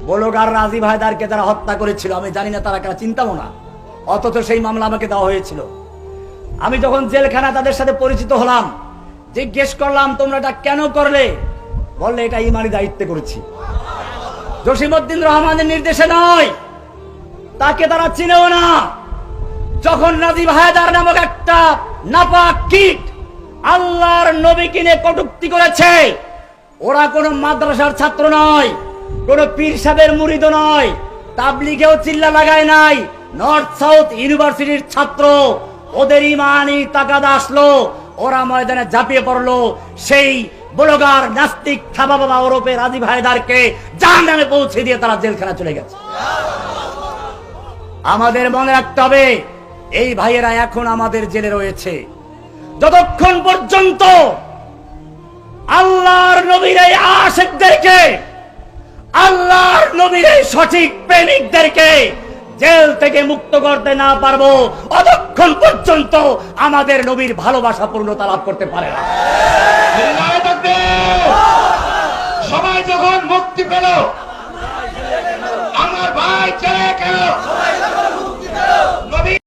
Blogger Rajib হায়দারকে তারা হত্যা করেছিল, আমি জানি না তারা কারা, চিন্তাও না, অথচ সেই মামলা আমাকে দেওয়া হয়েছিল। আমি যখন জেলখানা তাদের সাথে পরিচিত হলাম, জিজ্ঞেস করলাম তোমরা এটা কেন করলে, বললে এটা ইমানি দায়িত্বে করেছি, জসিমউদ্দিন রহমানের নির্দেশে নয়। তাকে তারা চিনেও না। যখন রাজীব হায়দার নামক একটা নাপাক কীট আল্লাহর নবীকে নিয়ে কটূক্তি করেছে, ওরা কোন মাদ্রাসার ছাত্র নয়, কোন পীর সাহেবের মুরিদ নয়, তাবলীগেও চিল্লা লাগায় নাই, নর্থ সাউথ ইউনিভার্সিটির ছাত্র। ওদের ইমানি তাকাদা আসলো, ওরা ময়দানে ঝাঁপিয়ে পড়লো। সেই ব্লগার নাস্তিক থাবা বাবা ওরফে রাজীব হায়দারকে জাহান্নামে পৌঁছে দিয়ে তারা জেলখানা চলে গেছে। আমাদের মনে রাখতে হবে, এই ভাইয়েরা এখন আমাদের জেলে রয়েছে। যতক্ষণ পর্যন্ত আল্লাহর নবীর এই আশিকদেরকে, আল্লাহর নবীর এই সঠিক প্রেমিকদেরকে জেল থেকে মুক্ত করতে না পারবো, ততক্ষণ পর্যন্ত আমাদের নবীর ভালোবাসা পূর্ণতা লাভ করতে পারে না। সবাই যখন মুক্তি পেল,